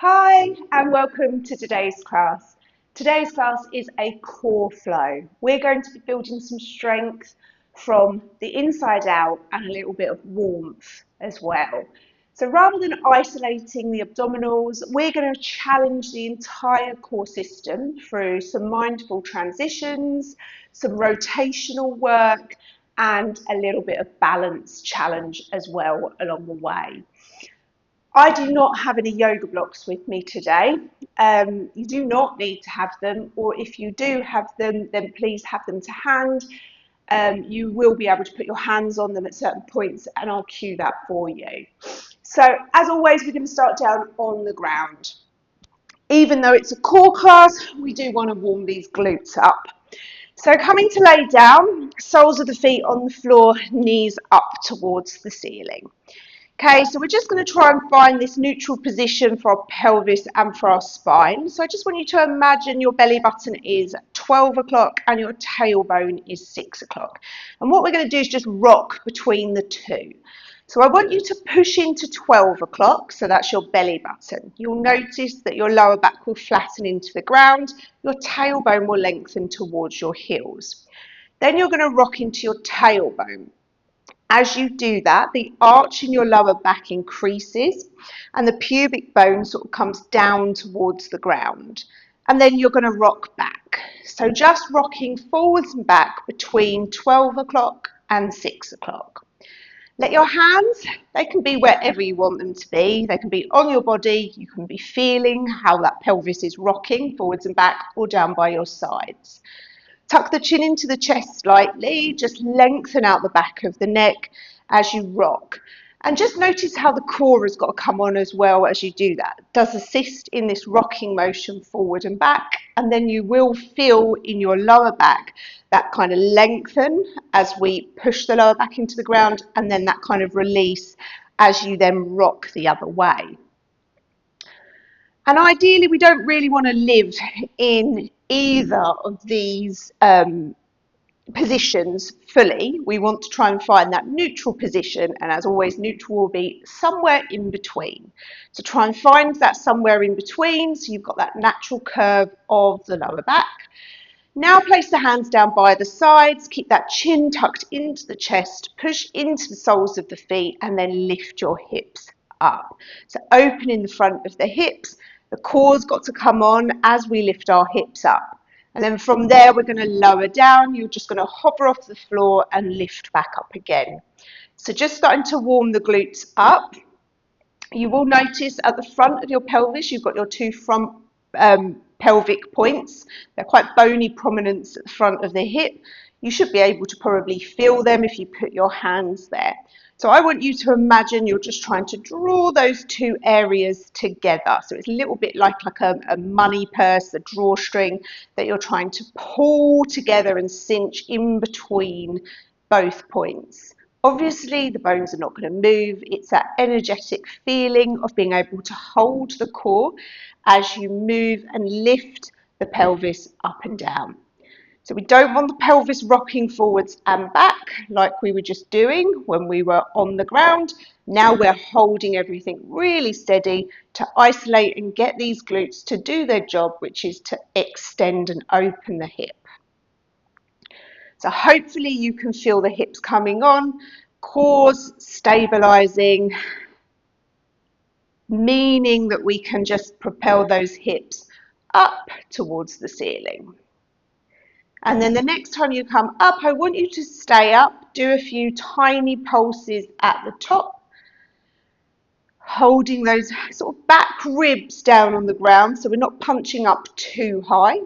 Hi and welcome to today's class. Today's class is a core flow. We're going to be building some strength from the inside out and a little bit of warmth as well. So rather than isolating the abdominals, we're going to challenge the entire core system through some mindful transitions, some rotational work, and a little bit of balance challenge as well along the way. I do not have any yoga blocks with me today. You do not need to have them, or if you do have them, then please have them to hand. You will be able to put your hands on them at certain points, and I'll cue that for you. So, as always, we're going to start down on the ground. Even though it's a core class, we do want to warm these glutes up. So coming to lay down, soles of the feet on the floor, knees up towards the ceiling. Okay, so we're just going to try and find this neutral position for our pelvis and for our spine. So I just want you to imagine your belly button is 12 o'clock and your tailbone is 6 o'clock. And what we're going to do is just rock between the two. So I want you to push into 12 o'clock, so that's your belly button. You'll notice that your lower back will flatten into the ground, your tailbone will lengthen towards your heels. Then you're going to rock into your tailbone. As you do that, the arch in your lower back increases and the pubic bone sort of comes down towards the ground. And then you're going to rock back. So just rocking forwards and back between 12 o'clock and 6 o'clock. Let your hands, they can be wherever you want them to be. They can be on your body. You can be feeling how that pelvis is rocking forwards and back or down by your sides. Tuck the chin into the chest slightly, just lengthen out the back of the neck as you rock. And just notice how the core has got to come on as well as you do that. It does assist in this rocking motion forward and back, and then you will feel in your lower back that kind of lengthen as we push the lower back into the ground, and then that kind of release as you then rock the other way. And ideally, we don't really want to live in either of these positions fully. We want to try and find that neutral position, and as always, neutral will be somewhere in between. So try and find that somewhere in between, so you've got that natural curve of the lower back. Now place the hands down by the sides, keep that chin tucked into the chest, push into the soles of the feet, and then lift your hips up. So opening the front of the hips, the core's got to come on as we lift our hips up. And then from there, we're going to lower down. You're just going to hover off the floor and lift back up again. So just starting to warm the glutes up. You will notice at the front of your pelvis, you've got your two front pelvic points. They're quite bony prominence at the front of the hip. You should be able to probably feel them if you put your hands there. So I want you to imagine you're just trying to draw those two areas together. So it's a little bit like a money purse, a drawstring that you're trying to pull together and cinch in between both points. Obviously, the bones are not going to move. It's that energetic feeling of being able to hold the core as you move and lift the pelvis up and down. So we don't want the pelvis rocking forwards and back like we were just doing when we were on the ground. Now we're holding everything really steady to isolate and get these glutes to do their job, which is to extend and open the hip. So hopefully you can feel the hips coming on, cores stabilizing, meaning that we can just propel those hips up towards the ceiling. And then the next time you come up, I want you to stay up, do a few tiny pulses at the top, holding those sort of back ribs down on the ground so we're not punching up too high.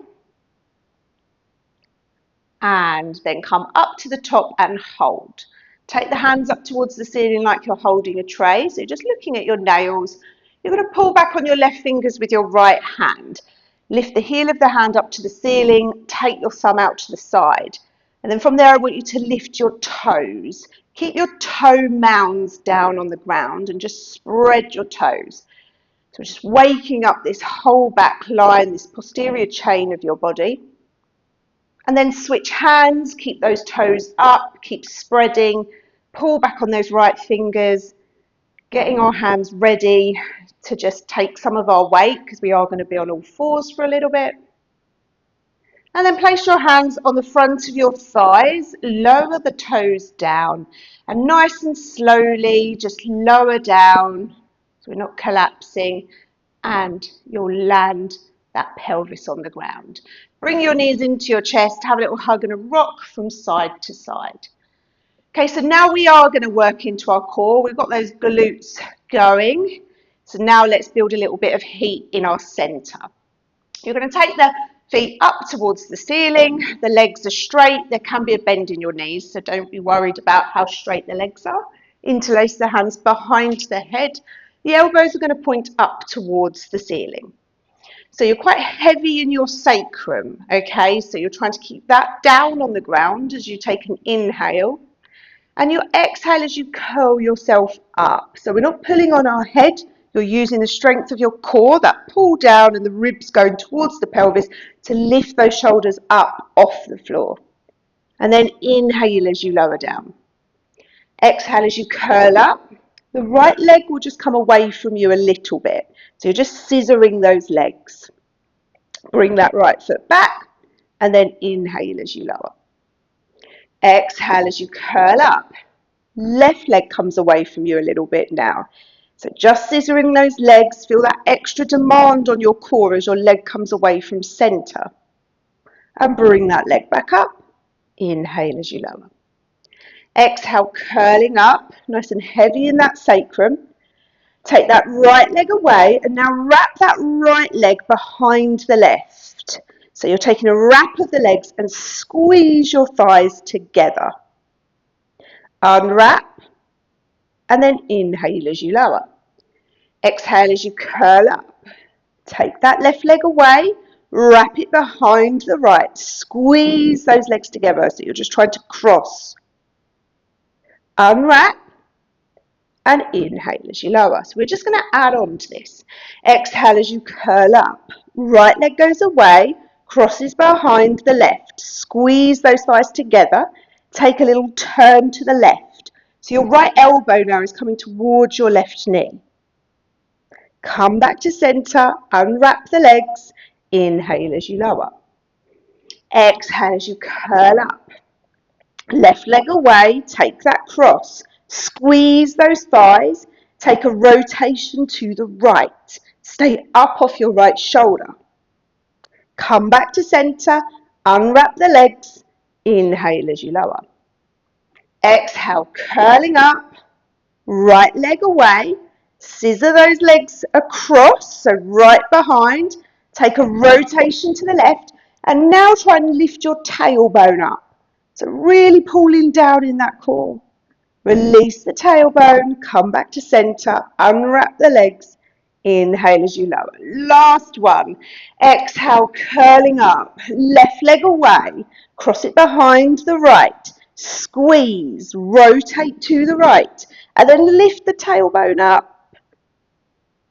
And then come up to the top and hold. Take the hands up towards the ceiling like you're holding a tray. So just looking at your nails. You're going to pull back on your left fingers with your right hand. Lift the heel of the hand up to the ceiling. Take your thumb out to the side. And then from there, I want you to lift your toes. Keep your toe mounds down on the ground and just spread your toes. So just waking up this whole back line, this posterior chain of your body. And then switch hands, keep those toes up, keep spreading, pull back on those right fingers, Getting our hands ready to just take some of our weight because we are going to be on all fours for a little bit. And then place your hands on the front of your thighs, lower the toes down, and nice and slowly just lower down so we're not collapsing, and you'll land that pelvis on the ground. Bring your knees into your chest, have a little hug and a rock from side to side. Okay, so now we are going to work into our core. We've got those glutes going. So now let's build a little bit of heat in our centre. You're going to take the feet up towards the ceiling. The legs are straight. There can be a bend in your knees, so don't be worried about how straight the legs are. Interlace the hands behind the head. The elbows are going to point up towards the ceiling. So you're quite heavy in your sacrum, okay? So you're trying to keep that down on the ground as you take an inhale. And you exhale as you curl yourself up. So we're not pulling on our head. You're using the strength of your core, that pull down and the ribs going towards the pelvis to lift those shoulders up off the floor. And then inhale as you lower down. Exhale as you curl up. The right leg will just come away from you a little bit. So you're just scissoring those legs. Bring that right foot back and then inhale as you lower. Exhale as you curl up. Left leg comes away from you a little bit now. So just scissoring those legs, feel that extra demand on your core as your leg comes away from centre. And bring that leg back up. Inhale as you lower. Exhale, curling up, nice and heavy in that sacrum. Take that right leg away and now wrap that right leg behind the left. So you're taking a wrap of the legs and squeeze your thighs together. Unwrap and then inhale as you lower. Exhale as you curl up. Take that left leg away, wrap it behind the right. Squeeze those legs together so you're just trying to cross. Unwrap and inhale as you lower. So we're just going to add on to this. Exhale as you curl up. Right leg goes away, crosses behind the left. Squeeze those thighs together. Take a little turn to the left. So your right elbow now is coming towards your left knee. Come back to centre, unwrap the legs, inhale as you lower. Exhale as you curl up. Left leg away, take that cross, squeeze those thighs, take a rotation to the right. Stay up off your right shoulder. Come back to centre, unwrap the legs, inhale as you lower. Exhale, curling up, right leg away, scissor those legs across, so right behind, take a rotation to the left, and now try and lift your tailbone up. So really pulling down in that core. Release the tailbone, come back to centre, unwrap the legs, inhale as you lower. Last one. Exhale, curling up, left leg away, cross it behind the right, squeeze, rotate to the right, and then lift the tailbone up.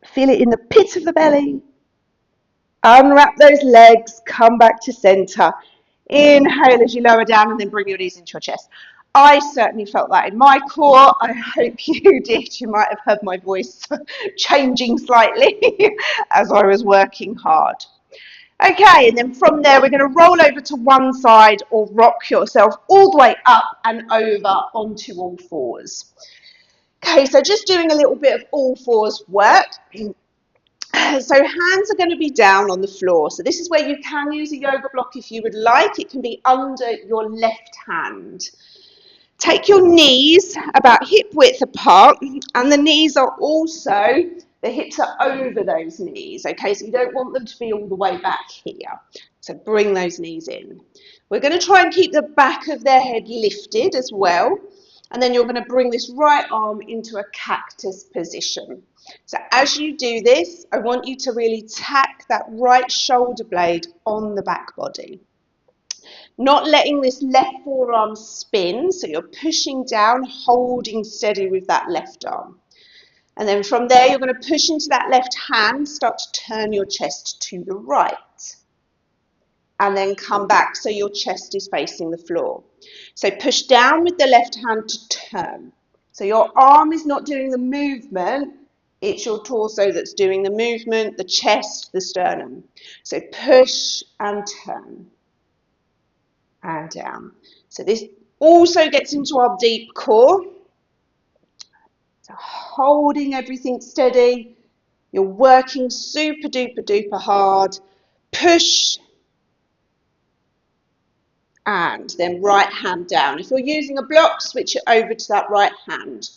Feel it in the pit of the belly. Unwrap those legs, come back to centre. Inhale as you lower down and then bring your knees into your chest. I certainly felt that in my core. I hope you did. You might have heard my voice changing slightly as I was working hard. Okay, and then from there we're going to roll over to one side or rock yourself all the way up and over onto all fours. Okay, so just doing a little bit of all fours work. So hands are going to be down on the floor. So this is where you can use a yoga block if you would like. It can be under your left hand. Take your knees about hip width apart, and the knees are also, the hips are over those knees, okay? So you don't want them to be all the way back here. So bring those knees in. We're going to try and keep the back of their head lifted as well. And then you're going to bring this right arm into a cactus position. So as you do this, I want you to really tack that right shoulder blade on the back body. Not letting this left forearm spin, so you're pushing down, holding steady with that left arm. And then from there, you're going to push into that left hand, start to turn your chest to the right. And then come back so your chest is facing the floor. So push down with the left hand to turn. So your arm is not doing the movement, it's your torso that's doing the movement, the chest, the sternum. So push and turn and down. So this also gets into our deep core. So holding everything steady. You're working super duper duper hard. Push and then right hand down. If you're using a block, switch it over to that right hand.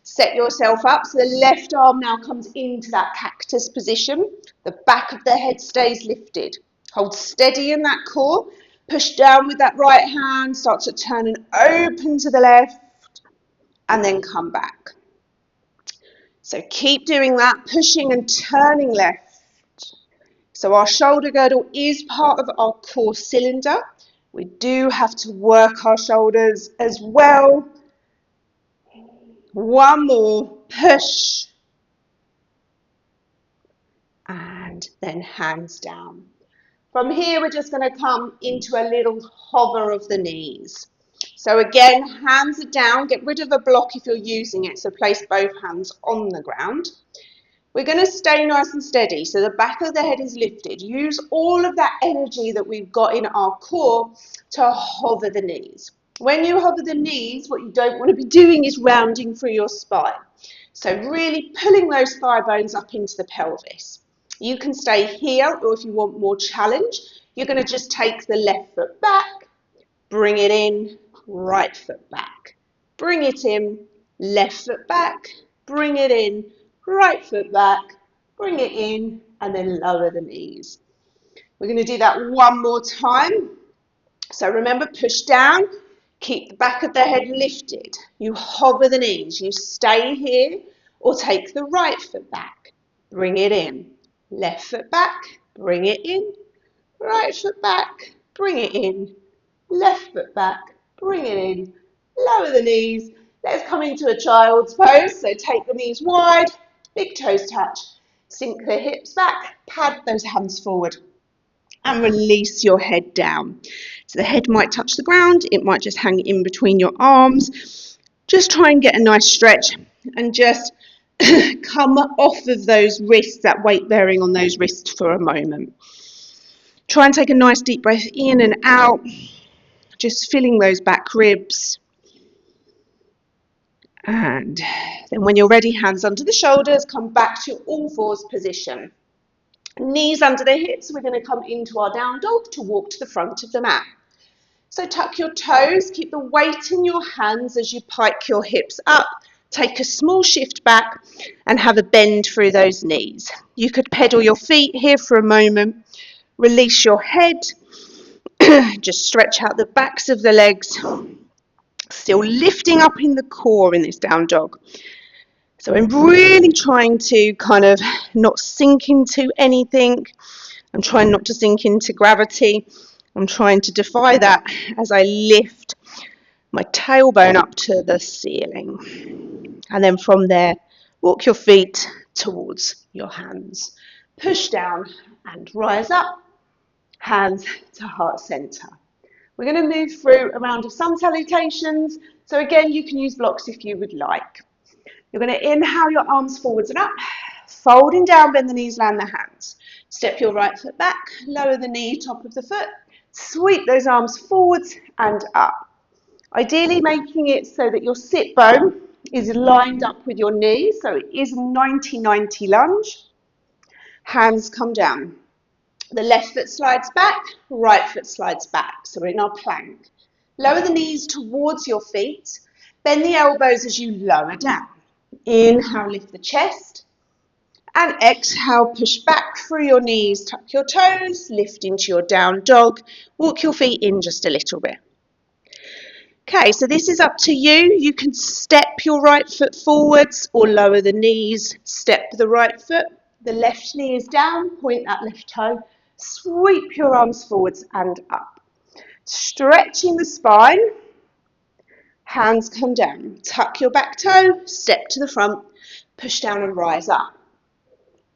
Set yourself up so the left arm now comes into that cactus position. The back of the head stays lifted. Hold steady in that core. Push down with that right hand. Start to turn and open to the left and then come back. So keep doing that, pushing and turning left. So our shoulder girdle is part of our core cylinder. We do have to work our shoulders as well. One more, push. And then hands down. From here, we're just going to come into a little hover of the knees. So again, hands are down. Get rid of a block if you're using it. So place both hands on the ground. We're going to stay nice and steady. So the back of the head is lifted. Use all of that energy that we've got in our core to hover the knees. When you hover the knees, what you don't want to be doing is rounding through your spine. So really pulling those thigh bones up into the pelvis. You can stay here, or if you want more challenge, you're going to just take the left foot back, bring it in, right foot back. Bring it in, left foot back, bring it in, right foot back, bring it in, and then lower the knees. We're going to do that one more time. So remember, push down, keep the back of the head lifted. You hover the knees, you stay here, or take the right foot back, bring it in. Left foot back, bring it in. Right foot back, bring it in. Left foot back, bring it in. Lower the knees. Let's come into a child's pose. So take the knees wide, big toes touch. Sink the hips back, pad those hands forward. And release your head down. So the head might touch the ground, it might just hang in between your arms. Just try and get a nice stretch and just come off of those wrists, that weight bearing on those wrists for a moment. Try and take a nice deep breath in and out, just filling those back ribs. And then when you're ready, hands under the shoulders, come back to all fours position. Knees under the hips, we're going to come into our down dog to walk to the front of the mat. So tuck your toes, keep the weight in your hands as you pike your hips up. Take a small shift back and have a bend through those knees. You could pedal your feet here for a moment. Release your head. Just stretch out the backs of the legs. Still lifting up in the core in this down dog. So I'm really trying to kind of not sink into anything. I'm trying not to sink into gravity. I'm trying to defy that as I lift my tailbone up to the ceiling. And then from there, walk your feet towards your hands. Push down and rise up. Hands to heart center. We're going to move through a round of sun salutations. So again, you can use blocks if you would like. You're going to inhale your arms forwards and up. Folding down, bend the knees, land the hands. Step your right foot back, lower the knee, top of the foot. Sweep those arms forwards and up. Ideally making it so that your sit bone is lined up with your knee, so it is 90-90 lunge. Hands come down. The left foot slides back, right foot slides back. So we're in our plank. Lower the knees towards your feet. Bend the elbows as you lower down. Inhale, lift the chest. And exhale, push back through your knees, tuck your toes, lift into your down dog. Walk your feet in just a little bit. Okay, so this is up to you. You can step your right foot forwards or lower the knees. Step the right foot. The left knee is down. Point that left toe. Sweep your arms forwards and up. Stretching the spine. Hands come down. Tuck your back toe. Step to the front. Push down and rise up.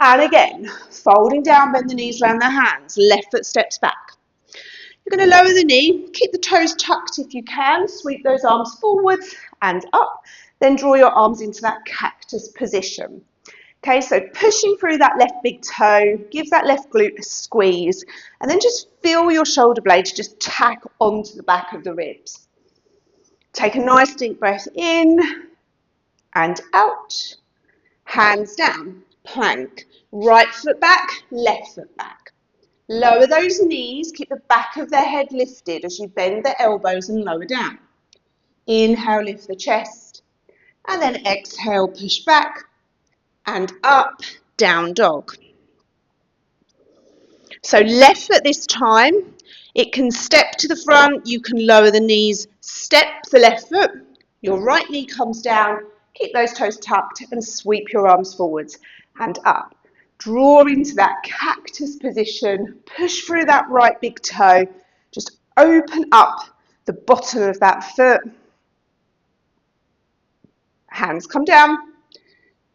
And again, folding down, bend the knees, round the hands. Left foot steps back. You're going to lower the knee, keep the toes tucked if you can, sweep those arms forwards and up. Then draw your arms into that cactus position. Okay, so pushing through that left big toe, give that left glute a squeeze, and then just feel your shoulder blades just tack onto the back of the ribs. Take a nice deep breath in and out. Hands down, plank. Right foot back, left foot back. Lower those knees, keep the back of the head lifted as you bend the elbows and lower down. Inhale, lift the chest, and then exhale, push back and up, down dog. So left foot this time, it can step to the front, you can lower the knees, step the left foot, your right knee comes down, keep those toes tucked and sweep your arms forwards and up. Draw into that cactus position, push through that right big toe, just open up the bottom of that foot. Hands come down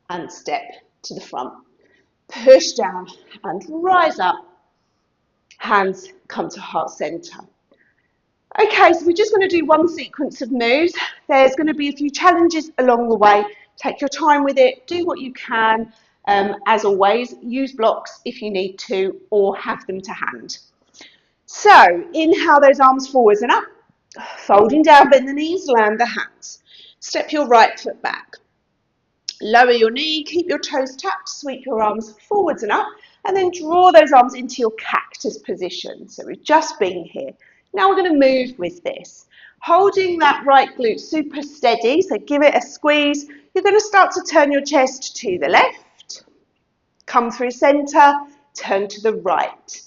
and step to the front. Push down and rise up. Hands come to heart center. Okay, so we're just going to do one sequence of moves. There's going to be a few challenges along the way. Take your time with it, do what you can. As always, use blocks if you need to, or have them to hand. So, inhale those arms forwards and up. Folding down, bend the knees, land the hands. Step your right foot back. Lower your knee, keep your toes tucked, sweep your arms forwards and up, and then draw those arms into your cactus position. So we've just been here. Now we're going to move with this. Holding that right glute super steady, so give it a squeeze. You're going to start to turn your chest to the left, come through center, turn to the right.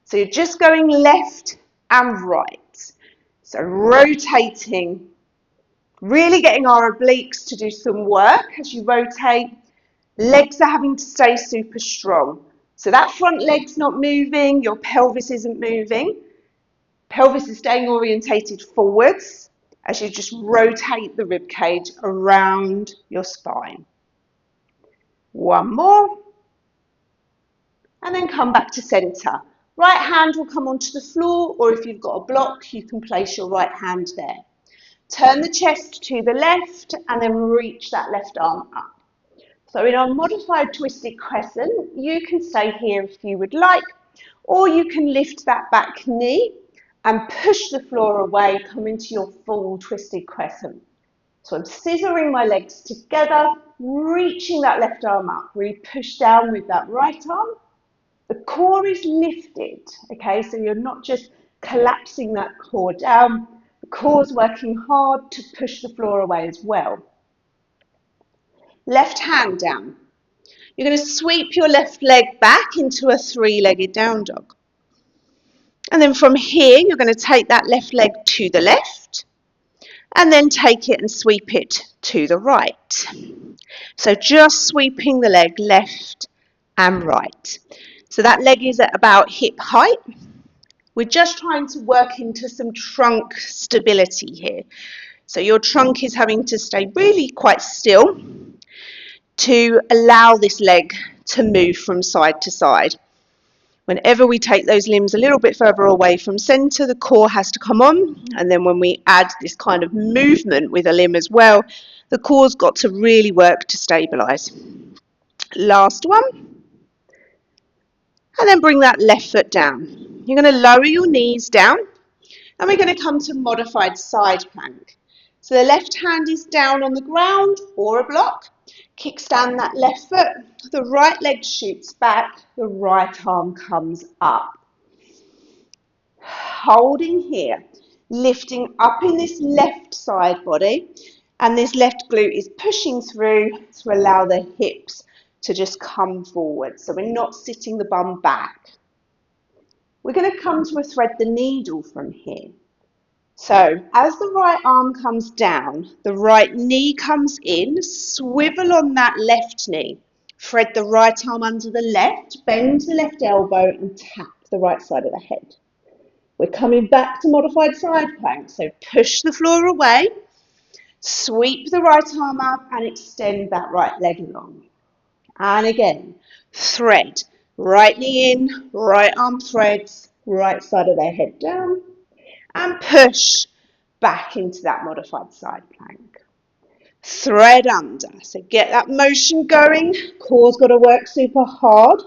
So you're just going left and right. So rotating, really getting our obliques to do some work as you rotate. Legs are having to stay super strong. So that front leg's not moving, your pelvis isn't moving. Pelvis is staying orientated forwards as you just rotate the rib cage around your spine. One more. And then come back to center. Right hand will come onto the floor, or if you've got a block, you can place your right hand there. Turn the chest to the left and then reach that left arm up. So in our modified twisted crescent, you can stay here if you would like, or you can lift that back knee and push the floor away, come into your full twisted crescent. So I'm scissoring my legs together, reaching that left arm up, really push down with that right arm. The core is lifted, okay, so you're not just collapsing that core down, the core's working hard to push the floor away as well. Left hand down. You're going to sweep your left leg back into a three-legged down dog. And then from here, you're going to take that left leg to the left, and then take it and sweep it to the right. So just sweeping the leg left and right. So that leg is at about hip height. We're just trying to work into some trunk stability here. So your trunk is having to stay really quite still to allow this leg to move from side to side. Whenever we take those limbs a little bit further away from center, the core has to come on, and then when we add this kind of movement with a limb as well, the core's got to really work to stabilize. Last one, and then bring that left foot down. You're going to lower your knees down, and we're going to come to modified side plank. So the left hand is down on the ground or a block. Kickstand that left foot. The right leg shoots back. The right arm comes up. Holding here. Lifting up in this left side body. And this left glute is pushing through to allow the hips to just come forward. So we're not sitting the bum back. We're going to come to a thread the needle from here. So as the right arm comes down, the right knee comes in, swivel on that left knee, thread the right arm under the left, bend the left elbow and tap the right side of the head. We're coming back to modified side plank, so push the floor away, sweep the right arm up and extend that right leg along. And again, thread, right knee in, right arm threads, right side of their head down. And push back into that modified side plank. thread under. So get that motion going. Core's got to work super hard.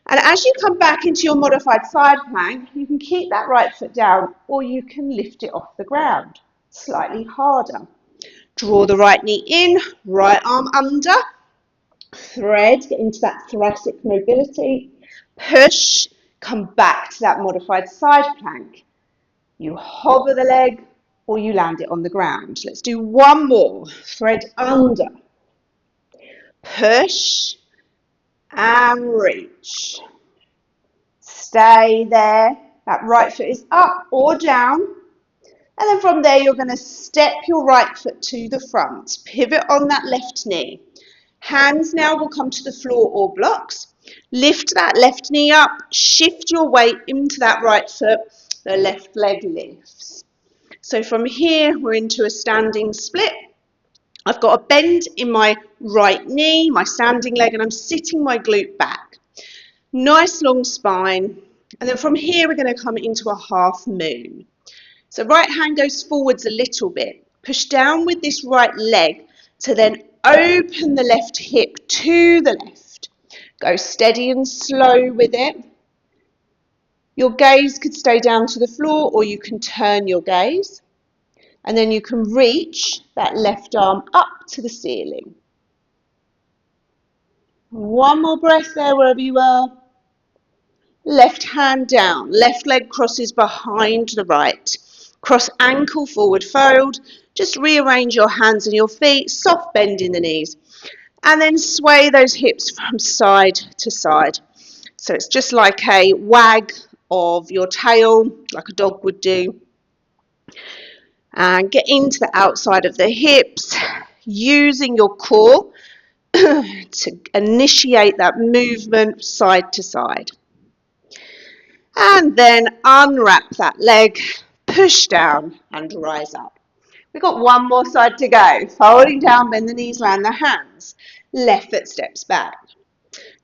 And as you come back into your modified side plank, you can keep that right foot down or you can lift it off the ground slightly harder. Draw the right knee in, right arm under, thread, get into that thoracic mobility, push, come back to that modified side plank. You hover the leg or you land it on the ground. Let's do one more. Thread under, push and reach. Stay there. That right foot is up or down. And then from there, you're going to step your right foot to the front. Pivot on that left knee. Hands now will come to the floor or blocks. Lift that left knee up. Shift your weight into that right foot. The left leg lifts. So from here, we're into a standing split. I've got a bend in my right knee, my standing leg, and I'm sitting my glute back. Nice long spine. And then from here, we're going to come into a half moon. So right hand goes forwards a little bit. Push down with this right leg to then open the left hip to the left. Go steady and slow with it. Your gaze could stay down to the floor or you can turn your gaze. And then you can reach that left arm up to the ceiling. One more breath there wherever you are. Left hand down, left leg crosses behind the right. Cross ankle forward fold. Just rearrange your hands and your feet, soft bend in the knees. And then sway those hips from side to side. So it's just like a wag of your tail, like a dog would do. And get into the outside of the hips, using your core to initiate that movement side to side. And then unwrap that leg, push down and rise up. We've got one more side to go. Folding down, bend the knees, land the hands. Left foot steps back.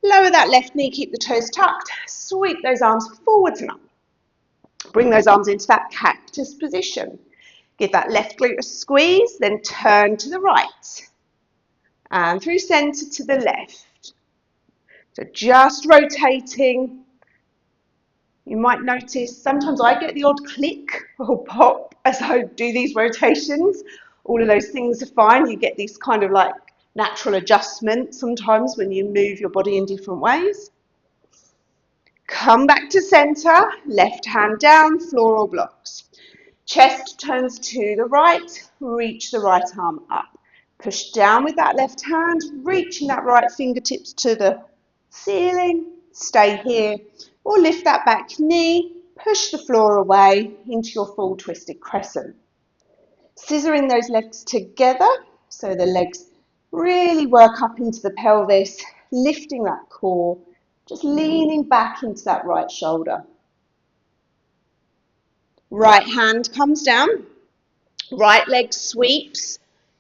Lower that left knee, keep the toes tucked. Sweep those arms forwards and up. Bring those arms into that cactus position. Give that left glute a squeeze, then turn to the right. And through centre to the left. So just rotating. You might notice sometimes I get the odd click or pop as I do these rotations. All of those things are fine. You get these kind of like natural adjustments sometimes when you move your body in different ways. Come back to centre, left hand down, floor or blocks. Chest turns to the right, reach the right arm up. Push down with that left hand, reaching that right fingertips to the ceiling. Stay here. Or lift that back knee, push the floor away into your full twisted crescent. Scissoring those legs together so the legs really work up into the pelvis, lifting that core, just leaning back into that right shoulder. Right hand comes down, right leg sweeps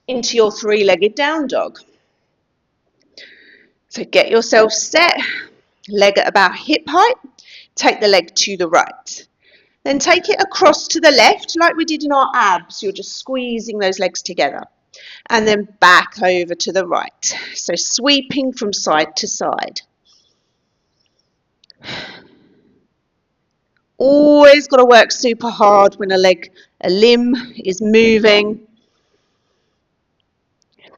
into your three-legged down dog. So get yourself set, leg at about hip height, take the leg to the right. Then take it across to the left like we did in our abs. You're just squeezing those legs together. And then back over to the right. So sweeping from side to side. Always got to work super hard when a limb is moving.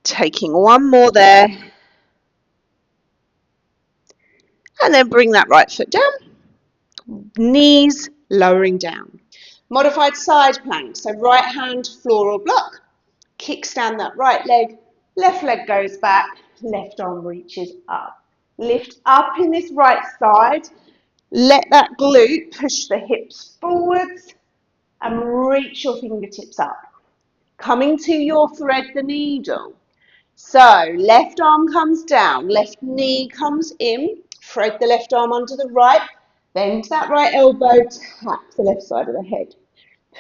Taking one more there. And then bring that right foot down. Knees lowering down. Modified side plank. So right hand, floor or block. Kickstand that right leg. Left leg goes back. Left arm reaches up. Lift up in this right side. Let that glute push the hips forwards and reach your fingertips up. Coming to your thread the needle. So left arm comes down, left knee comes in, thread the left arm under the right, bend that right elbow, tap the left side of the head.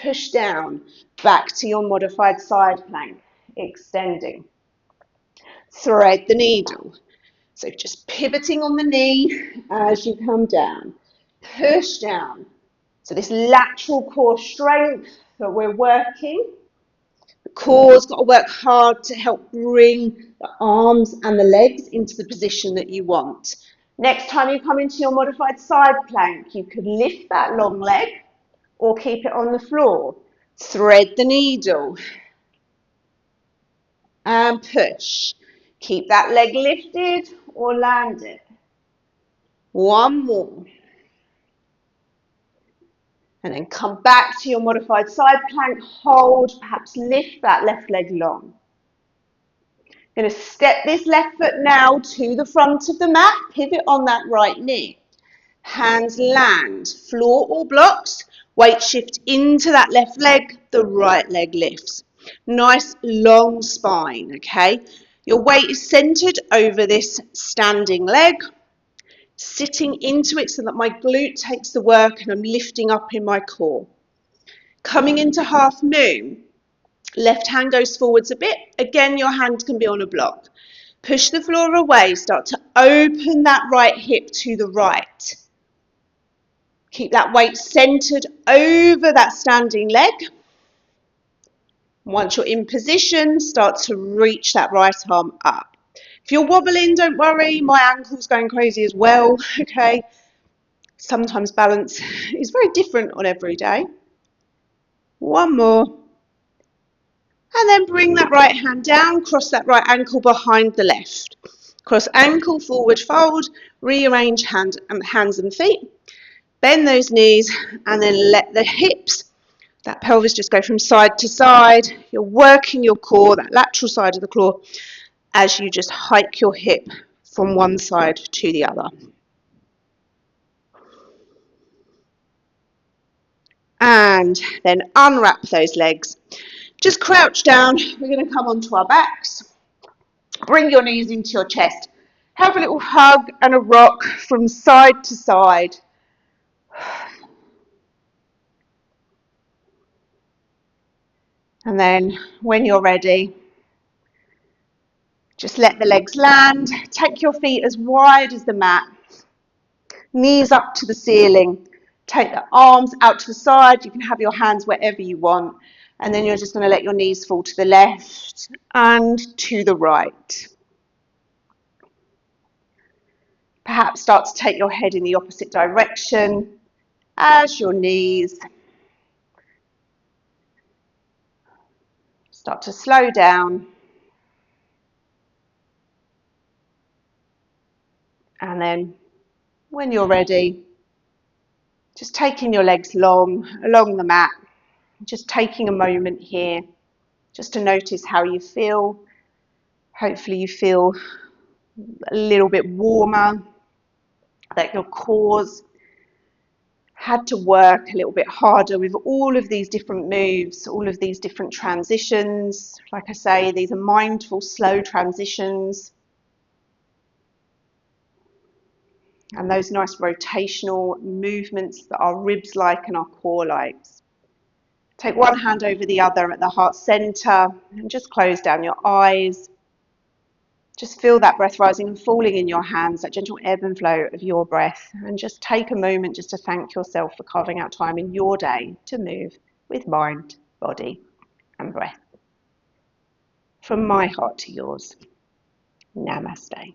Push down, back to your modified side plank, extending. Thread the needle. So just pivoting on the knee as you come down. Push down. So this lateral core strength that we're working Core's got to work hard to help bring the arms and the legs into the position that you want. Next time you come into your modified side plank, you could lift that long leg or keep it on the floor. Thread the needle and push. Keep that leg lifted or land it. One more. And then come back to your modified side plank, hold, perhaps lift that left leg long. Going to step this left foot now to the front of the mat, pivot on that right knee. Hands land, floor or blocks, weight shift into that left leg, the right leg lifts. Nice long spine, okay? Your weight is centered over this standing leg, sitting into it so that my glute takes the work and I'm lifting up in my core. Coming into half moon, left hand goes forwards a bit. Again, your hand can be on a block. Push the floor away, start to open that right hip to the right. Keep that weight centered over that standing leg. Once you're in position, start to reach that right arm up. If you're wobbling, don't worry, my ankle's going crazy as well, okay? Sometimes balance is very different on every day. One more. And then bring that right hand down, cross that right ankle behind the left. Cross ankle, forward fold, rearrange hands and feet. Bend those knees and then let the hips, that pelvis just go from side to side. You're working your core, that lateral side of the core, as you just hike your hip from one side to the other. And then unwrap those legs. Just crouch down. We're going to come onto our backs. Bring your knees into your chest. Have a little hug and a rock from side to side. And then when you're ready, just let the legs land. Take your feet as wide as the mat. Knees up to the ceiling. Take the arms out to the side. You can have your hands wherever you want. And then you're just going to let your knees fall to the left and to the right. Perhaps start to take your head in the opposite direction as your knees start to slow down. And then when you're ready, just taking your legs long along the mat, just taking a moment here just to notice how you feel. Hopefully you feel a little bit warmer, that your core's had to work a little bit harder with all of these different moves, all of these different transitions. Like I say, these are mindful, slow transitions. And those nice rotational movements that our ribs like and our core likes. Take one hand over the other at the heart center and just close down your eyes. Just feel that breath rising and falling in your hands, that gentle ebb and flow of your breath. And just take a moment just to thank yourself for carving out time in your day to move with mind, body, and breath. From my heart to yours, namaste.